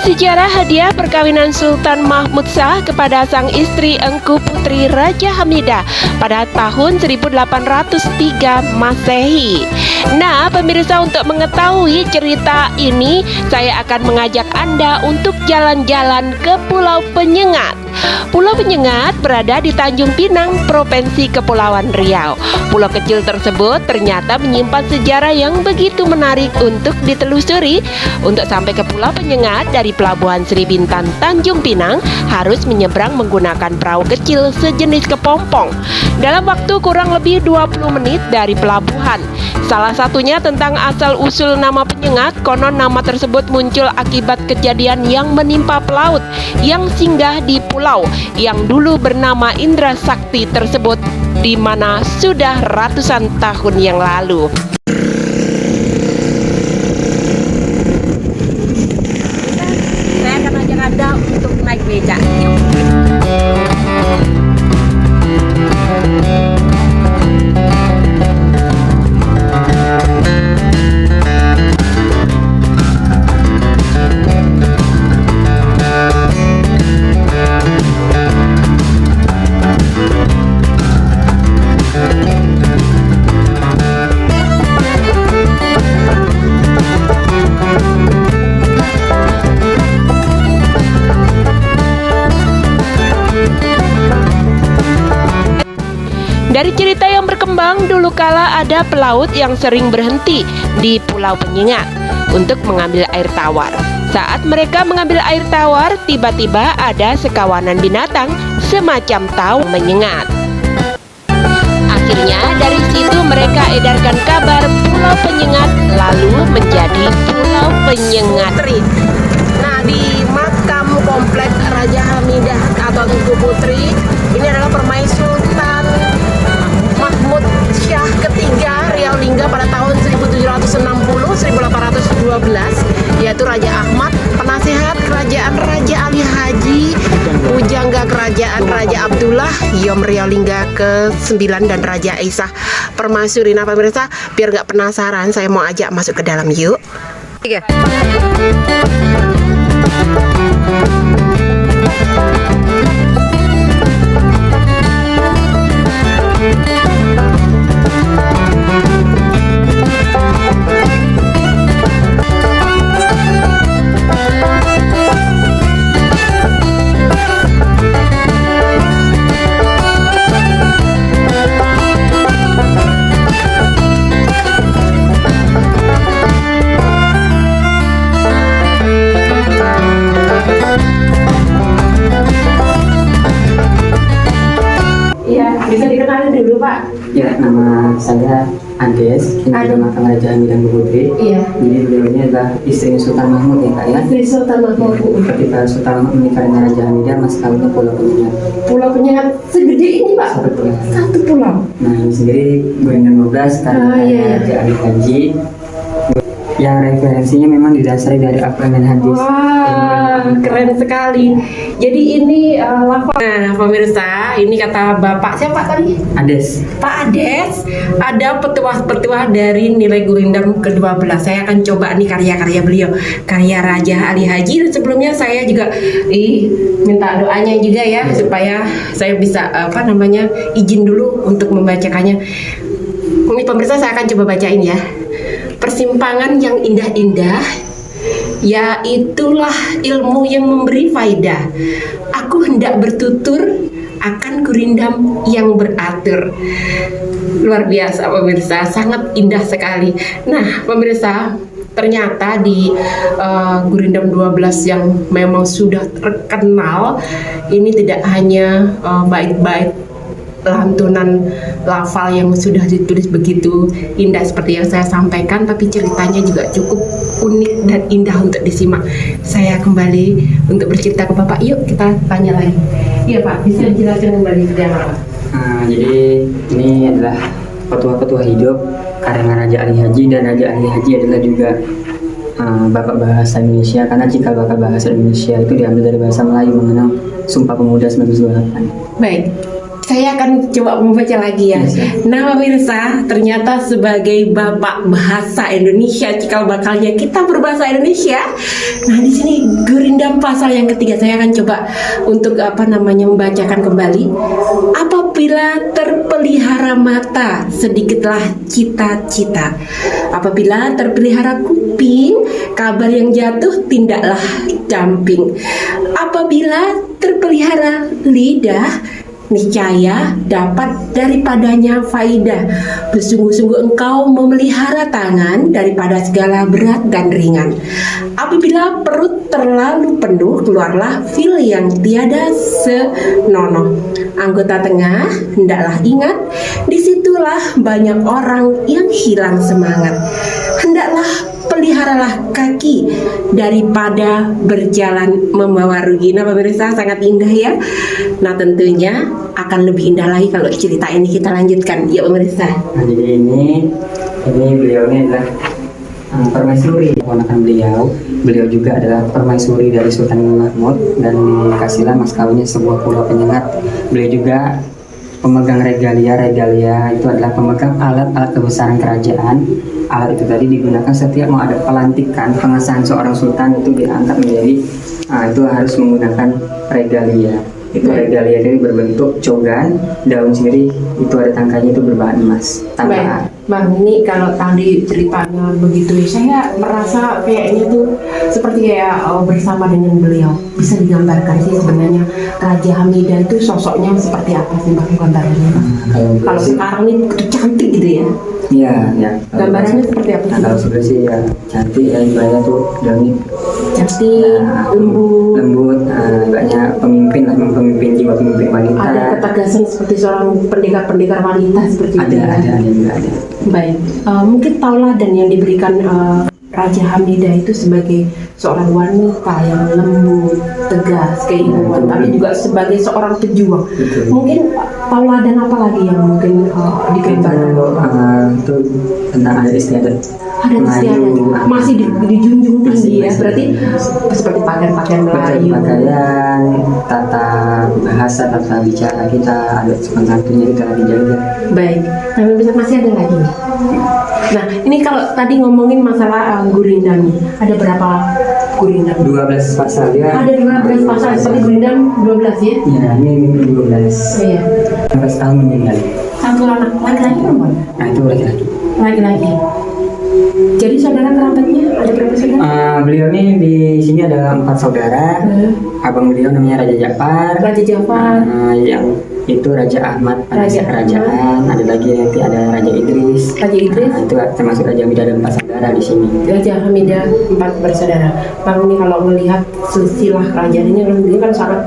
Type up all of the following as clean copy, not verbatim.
sejarah hadiah perkawinan Sultan Mahmud Shah kepada sang istri Engku Putri Raja Hamidah pada tahun 1803 Masehi. Nah, pemirsa, untuk mengetahui cerita ini, saya akan mengajak Anda untuk jalan-jalan ke Pulau Penyengat. Pulau Penyengat berada di Tanjung Pinang, Provinsi Kepulauan Riau. Pulau kecil tersebut ternyata menyimpan sejarah yang begitu menarik untuk ditelusuri. Untuk sampai ke Pulau Penyengat dari Pelabuhan Sri Bintan, Tanjung Pinang, harus menyeberang menggunakan perahu kecil sejenis kepompong dalam waktu kurang lebih 20 menit dari pelabuhan. Salah satunya tentang asal-usul nama Penyengat. Konon nama tersebut muncul akibat kejadian yang menimpa pelaut yang singgah di pulau yang dulu bernama Indra Sakti tersebut, di mana sudah ratusan tahun yang lalu. Saya akan ajak Anda untuk naik becak. Dari cerita yang berkembang, dulu kala ada pelaut yang sering berhenti di Pulau Penyengat untuk mengambil air tawar. Saat mereka mengambil air tawar, tiba-tiba ada sekawanan binatang semacam tahu menyengat. Akhirnya dari situ mereka edarkan kabar Pulau Penyengat lalu menjadi Pulau Penyengat. Nah, di makam komplek Raja Hamidah atau Engku Putri, ini adalah permai Sultan Mahmud Shah ketiga Riau Lingga pada tahun 1760-1812, yaitu Raja Ahmad, penasehat kerajaan Raja Ali Haji, pujangga kerajaan Raja Abdullah, Yom Riau Lingga ke-9, dan Raja Aisyah Permaisuri. Nah, pemirsa, biar nggak penasaran, saya mau ajak masuk ke dalam, yuk. Iya. Bisa dikenalin dulu, Pak? Ya, nama saya Ades, ini adalah makam Raja Hamidah Engku Putri. Iya. Jadi beliau ini adalah istri Sultan Mahmud ya, Kak ya. Istri Sultan Mahmud. Ketika Sultan Mahmud menikah dengan Raja Hamidah, mas kawinnya Pulau Penyengat. Pulau Penyengat segede ini, Pak? Satu pulau. Nah, ini sendiri Gorengan 12 karena iya. Raja Ali Haji. Yang referensinya memang didasari dari Al-Quran dan hadis. Wah, keren sekali. Jadi ini lava. Nah, pemirsa, ini kata Bapak siapa tadi? Ades. Pak Ades, ada petuah-petuah dari nilai Gurindam ke-12. Saya akan coba nih karya-karya beliau, karya Raja Ali Haji. Dan sebelumnya saya juga minta doanya juga ya, supaya saya bisa izin dulu untuk membacakannya. Ini pemirsa, saya akan coba bacain ya. Persimpangan yang indah-indah, yaitulah ilmu yang memberi faidah. Aku hendak bertutur akan gurindam yang beratur. Luar biasa pemirsa, sangat indah sekali. Nah pemirsa, ternyata di Gurindam 12 yang memang sudah terkenal, ini tidak hanya bait-bait lantunan lafal yang sudah ditulis begitu indah seperti yang saya sampaikan, tapi ceritanya juga cukup unik dan indah untuk disimak. Saya kembali untuk bercerita ke Bapak. Yuk kita tanya lagi. Iya Pak, bisa dijelaskan kembali seperti apa? Jadi ini adalah petuah-petuah hidup karangan Raja Ali Haji, dan Raja Ali Haji adalah juga bapak bahasa Indonesia, karena jika bapak bahasa Indonesia itu diambil dari bahasa Melayu mengenal Sumpah Pemuda 1928. Baik. Saya akan coba membaca lagi ya. Nah, pemirsa, ternyata sebagai bapak bahasa Indonesia, cikal bakalnya kita berbahasa Indonesia. Nah, di sini Gurindam pasal yang ketiga saya akan coba untuk membacakan kembali. Apabila terpelihara mata, sedikitlah cita-cita. Apabila terpelihara kuping, kabar yang jatuh tindaklah camping. Apabila terpelihara lidah, niscaya dapat daripadanya faidah. Bersungguh-sungguh engkau memelihara tangan daripada segala berat dan ringan. Apabila perut terlalu penuh, keluarlah fil yang tiada senonoh. Anggota tengah, hendaklah ingat, disitulah banyak orang yang hilang semangat. Hendaklah peliharalah kaki daripada berjalan membawa rugi. Nah, pemirsa, sangat indah ya. Nah, tentunya akan lebih indah lagi kalau cerita ini kita lanjutkan. Ya, pemirsa. Nah, jadi ini beliau ini adalah permaisuri keponakan beliau. Beliau juga adalah permaisuri dari Sultan Mahmud dan dikasihlah mas kawinnya sebuah pulau penyengat. Beliau juga pemegang regalia. Regalia itu adalah pemegang alat-alat kebesaran kerajaan. Alat itu tadi digunakan setiap mau ada pelantikan, pengesahan seorang sultan itu diangkat menjadi itu harus menggunakan regalia. Itu regalia ini berbentuk cogan, daun sirih, itu ada tangkainya itu berbahan emas. Tambahan. Bang, ini kalau tadi ceritanya begitu, saya merasa kayaknya tuh seperti kayak bersama dengan beliau. Bisa digambarkan sih sebenarnya Raja Hamidah itu sosoknya seperti apa sih Bang gambarannya? Kalau sekarang ini begitu cantik gitu ya? Iya, ya. Gambarannya seperti apa sih? Kalau sebenarnya sih ya cantik ya, ibaratnya tuh daunnya cantik, lembut, banyak pemimpin lah, pemimpin jiwa, pemimpin wanita. Ada ketegasan seperti seorang pendekar-pendekar wanita seperti itu. Ada juga ada. Baik, mungkin tauladan yang diberikan Raja Hamidah itu sebagai seorang wanita yang lembut, tegas, keibuan, tapi juga sebagai seorang pejuang. Betul. Mungkin tauladan apa lagi yang mungkin digambarkan? Itu tentang ada istiadat. Ada istiadat masih dijunjung tinggi ya, berarti seperti pakaian-pakaian Melayu, pakaian, tata bahasa, tata bicara kita, ada sopan santunnya itu lagi dijaga. Baik, tapi bisa masih ada lagi nih. Nah, ini kalau tadi ngomongin masalah Gurindam, ada berapa Gurindam? 12 pasal ya. Ada 12 pasal, seperti Gurindam 12 ya? Iya, ini 12. Iya. 12 tahun meninggal. Satu anak laki-laki perempuan? Nah, itu laki-laki. Laki-laki. Jadi saudara kerabatnya ada berapa saudara? Beliau ini di sini ada 4 saudara. Abang beliau namanya Raja Ja'far. Raja Ja'far. Yang itu Raja Ahmad pada Raja kerajaan. Ada lagi nanti ada Raja Idris. Raja Idris. Itu termasuk Raja Hamidah ada 4 saudara di sini. Raja Hamidah 4 bersaudara. Bang, ini kalau melihat silsilah kerajaan ini kan sangat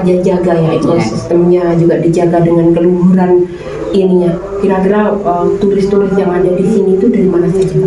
dijaga ya, ekosistemnya juga dijaga dengan keluhuran ininya. Kira-kira turis-turis yang ada di sini itu dari mana saja?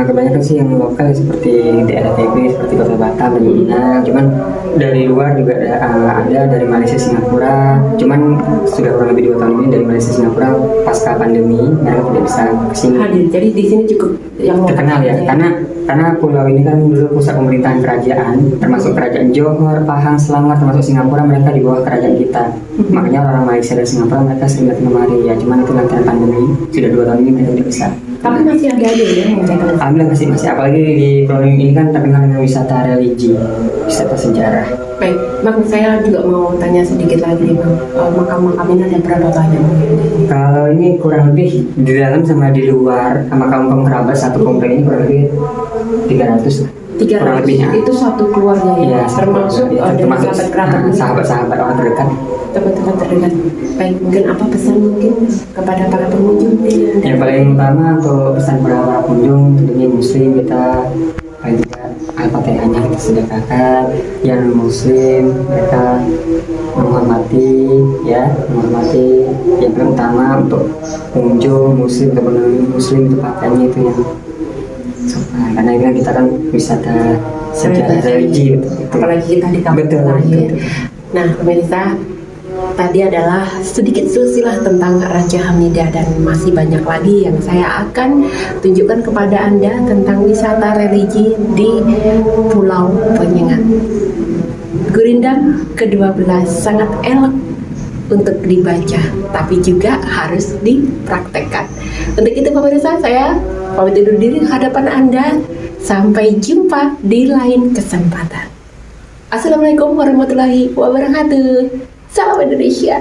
Kebanyakan sih yang lokal seperti daerah TB, seperti Kota Batam, Minang. Cuman dari luar juga ada dari Malaysia, Singapura. Cuman sudah kurang lebih 2 tahun ini dari Malaysia, Singapura pasca pandemi mereka tidak bisa kesini. Hadir. Jadi di sini cukup yang terkenal ya, karena pulau ini kan dulu pusat pemerintahan kerajaan, termasuk kerajaan Johor, Pahang, Selangor, termasuk Singapura mereka di bawah kerajaan kita. Makanya orang Malaysia dan Singapura mereka sering datang kemari ya. Cuman itu lantaran pandemi sudah 2 tahun ini mereka tidak bisa. Tapi masih ada ya yang datang. Alhamdulillah masih apalagi di pulau ini kan terkenal dengan wisata religi, wisata sejarah. Baik, Bang, saya juga mau tanya sedikit lagi nih Bang. Makam-makam ini ada berapa banyak? Kalau ini kurang lebih di dalam sama di luar makam kerabat satu komplek ini kurang lebih 300 lah. 300 kurang lebihnya. Itu satu keluarga ya, termasuk termasuk kerabat-kerabat sahabat-sahabat orang terdekat. Teman-teman terdekat. Baik, mungkin apa pesan mungkin kepada para pengunjung? Yang paling utama untuk pesan kepada para pengunjung tentunya muslim kita paling tidak Al-Fatihahnya kita sedekahkan. Yang muslim mereka menghormati yang paling utama untuk pengunjung muslim atau muslim itu pakaiannya itu yang sopan, karena ini kan kita kan wisata sejarah religi apalagi kita di kampung lain. Nah, pemirsa, tadi adalah sedikit silsilah tentang Raja Hamidah dan masih banyak lagi yang saya akan tunjukkan kepada Anda tentang wisata religi di Pulau Penyengat. Gurindam ke-12 sangat elok untuk dibaca, tapi juga harus dipraktekkan. Untuk itu pemirsa, saya pamit undur diri di hadapan Anda. Sampai jumpa di lain kesempatan. Assalamualaikum warahmatullahi wabarakatuh. Salam Indonesia.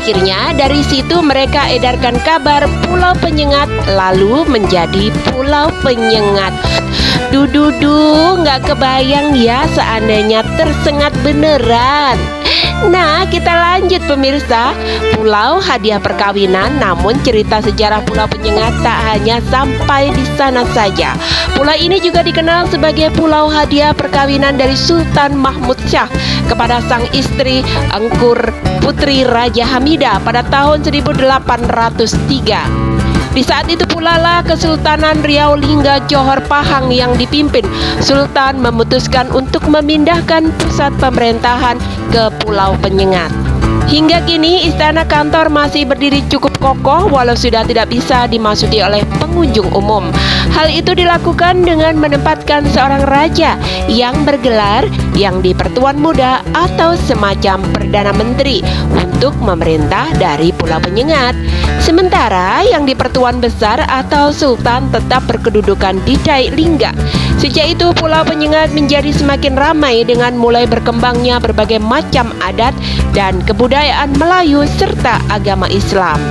Akhirnya dari situ mereka edarkan kabar Pulau Penyengat lalu menjadi Pulau Penyengat. Nggak kebayang ya seandainya tersengat beneran. Nah, kita lanjut pemirsa. Pulau hadiah perkawinan, namun cerita sejarah Pulau Penyengat tak hanya sampai di sana saja. Pulau ini juga dikenal sebagai Pulau hadiah perkawinan dari Sultan Mahmud Syah kepada sang istri Engkur Putri Raja Hamidah pada tahun 1803. Di saat itu pula lah Kesultanan Riau Lingga Johor Pahang yang dipimpin Sultan memutuskan untuk memindahkan pusat pemerintahan ke Pulau Penyengat. Hingga kini istana kantor masih berdiri cukup kokoh walau sudah tidak bisa dimasuki oleh pengunjung umum. Hal itu dilakukan dengan menempatkan seorang raja yang bergelar yang di Pertuan Muda atau semacam Perdana Menteri untuk memerintah dari Pulau Penyengat. Sementara yang di Pertuan Besar atau Sultan tetap berkedudukan di Dai Lingga. Sejak itu Pulau Penyengat menjadi semakin ramai dengan mulai berkembangnya berbagai macam adat dan kebudayaan Melayu serta agama Islam.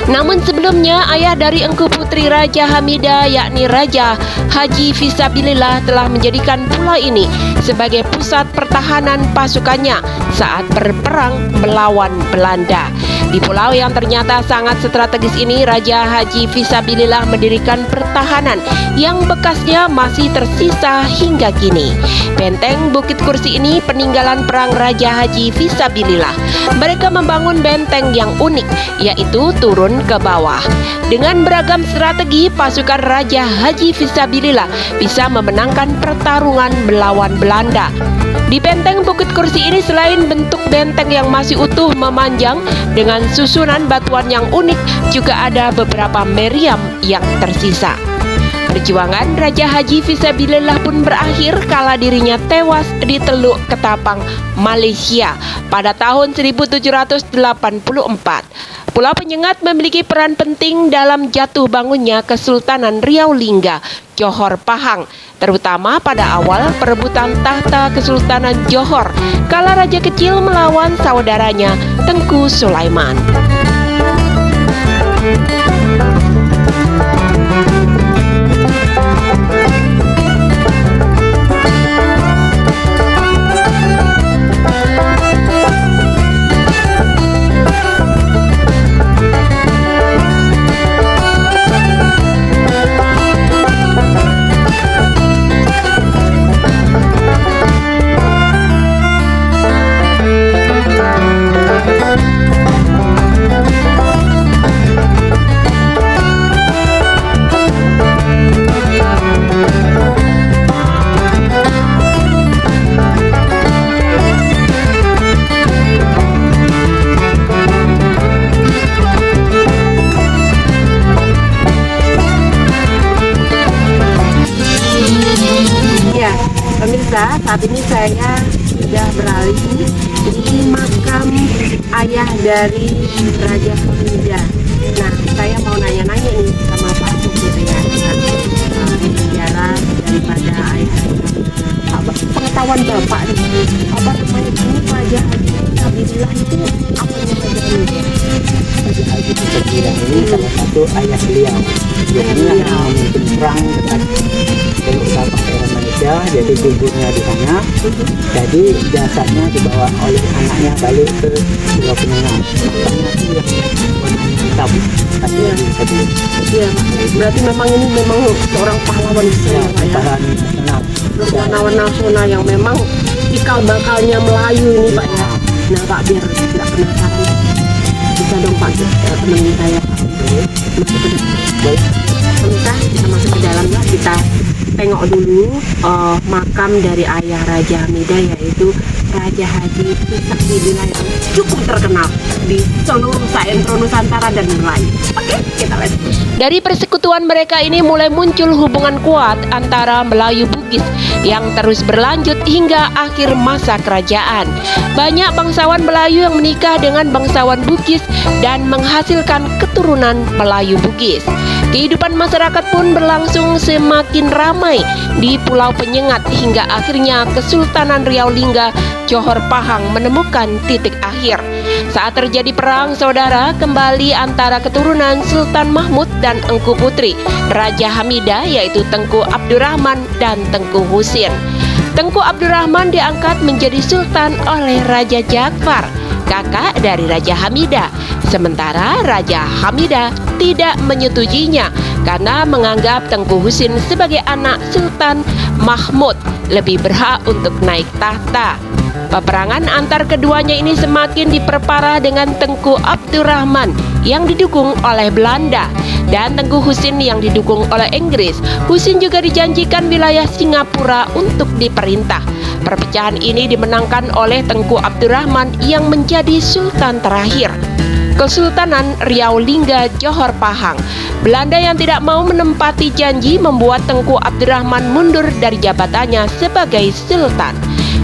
Namun sebelumnya ayah dari Engku Putri Raja Hamidah yakni Raja Haji Fisabilillah telah menjadikan pulau ini sebagai pusat pertahanan pasukannya saat berperang melawan Belanda. Di pulau yang ternyata sangat strategis ini, Raja Haji Fisabilillah mendirikan pertahanan yang bekasnya masih tersisa hingga kini. Benteng Bukit Kursi ini peninggalan perang Raja Haji Fisabilillah. Mereka membangun benteng yang unik, yaitu turun ke bawah. Dengan beragam strategi, pasukan Raja Haji Fisabilillah bisa memenangkan pertarungan melawan Belanda. Di benteng Bukit Kursi ini selain bentuk benteng yang masih utuh memanjang dengan susunan batuan yang unik, juga ada beberapa meriam yang tersisa. Perjuangan Raja Haji Fisabilillah pun berakhir kala dirinya tewas di Teluk Ketapang, Malaysia pada tahun 1784. Pulau Penyengat memiliki peran penting dalam jatuh bangunnya Kesultanan Riau Lingga Johor Pahang, terutama pada awal perebutan tahta Kesultanan Johor kala raja kecil melawan saudaranya Tengku Sulaiman. Pemirsa, saat ini saya sudah beralih di makam ayah dari Raja Hamidah. Nah, saya mau nanya-nanya nih sama Pak Supir ya, sejarah daripada ayah. Pengetahuan Bapak nih, apa namanya ini Raja Haji Fisabilillah itu apa namanya ini? Raja Haji Fisabilillah ini salah satu ayah beliau. Dia memimpin perang dekat Teluk Ketapang daerah Malaysia, jadi gugurnya di sana. Jadi jasadnya dibawa oleh anaknya balik ke Pulau Penyengat. Makanya itu yang warnanya hitam. Iya, berarti memang ini memang seorang pahlawan nasional. Pahlawan nasional yang memang cikal bakalnya Melayu ini Pak ya. Nah Pak, biar tidak penasaran, bisa dong Pak temenin saya Pak. masuk ke dalam. Boleh. Pemirsa, kita masuk ke dalam ya. Kita tengok dulu makam dari ayah Raja Hamidah, yaitu Raja Haji Fisabilillah yang cukup terkenal di seluruh Saentro Nusantara dan Melayu. Oke, kita lanjut. Dari persekutuan mereka ini mulai muncul hubungan kuat antara Melayu Bugis yang terus berlanjut hingga akhir masa kerajaan. Banyak bangsawan Melayu yang menikah dengan bangsawan Bugis dan menghasilkan keturunan Melayu Bugis. Kehidupan masyarakat pun berlangsung semakin ramai di Pulau Penyengat hingga akhirnya Kesultanan Riau Lingga Johor Pahang menemukan titik akhir. Saat terjadi perang saudara kembali antara keturunan Sultan Mahmud dan Engku Putri Raja Hamidah, yaitu Tengku Abdurrahman dan Tengku Husin. Tengku Abdurrahman diangkat menjadi sultan oleh Raja Ja'far, kakak dari Raja Hamidah. Sementara Raja Hamidah tidak menyetujuinya karena menganggap Tengku Husin sebagai anak Sultan Mahmud lebih berhak untuk naik tahta. Peperangan antar keduanya ini semakin diperparah dengan Tengku Abdurrahman yang didukung oleh Belanda dan Tengku Husin yang didukung oleh Inggris. Husin juga dijanjikan wilayah Singapura untuk diperintah. Perpecahan ini dimenangkan oleh Tengku Abdurrahman yang menjadi sultan terakhir Kesultanan Riau Lingga Johor Pahang. Belanda yang tidak mau menempati janji membuat Tengku Abdurrahman mundur dari jabatannya sebagai sultan.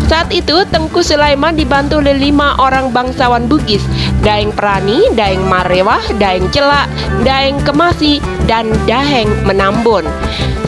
Saat itu Tengku Sulaiman dibantu oleh 5 orang bangsawan Bugis, Daeng Prani, Daeng Marewah, Daeng Celak, Daeng Kemasi, dan Daeng Menambun.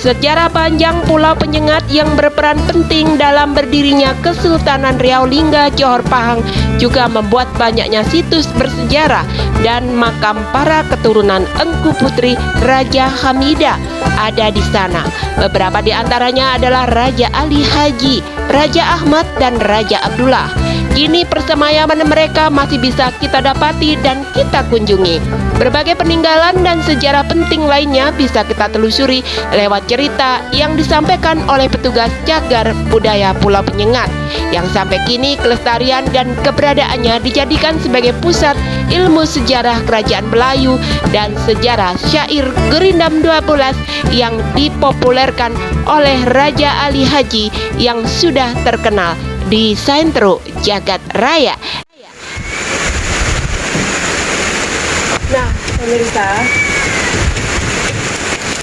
Sejarah panjang Pulau Penyengat yang berperan penting dalam berdirinya Kesultanan Riau Lingga Johor Pahang juga membuat banyaknya situs bersejarah dan makam para keturunan Engku Putri Raja Hamidah ada di sana. Beberapa di antaranya adalah Raja Ali Haji, Raja Ahmad, dan Raja Abdullah. Kini persemayaman mereka masih bisa kita dapati dan kita kunjungi. Berbagai peninggalan dan sejarah penting lainnya bisa kita telusuri lewat cerita yang disampaikan oleh petugas Cagar Budaya Pulau Penyengat, yang sampai kini kelestarian dan keberadaannya dijadikan sebagai pusat ilmu sejarah kerajaan Melayu dan sejarah syair Gerindam 12 yang dipopulerkan oleh Raja Ali Haji yang sudah terkenal di Saentro Jagat Raya. Nah, pemirsa,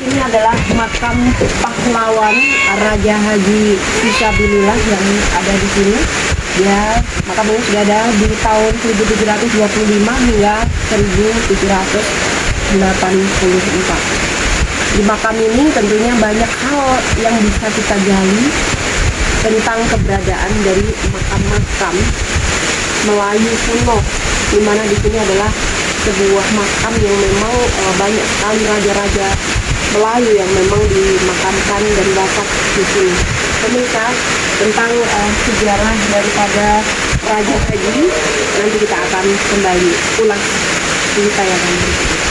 ini adalah makam pahlawan Raja Haji Fisabilillah yang ada di sini. Ya, makam ini sudah ada di tahun 1725 hingga 1784. Di makam ini tentunya banyak hal yang bisa kita gali tentang keberadaan dari makam-makam Melayu kuno, di mana di sini adalah sebuah makam yang memang banyak sekali raja-raja Melayu yang memang dimakamkan dan wafat di sini. Pemirsa, tentang sejarah daripada Raja Haji nanti kita akan kembali ulas di tayangan berikutnya.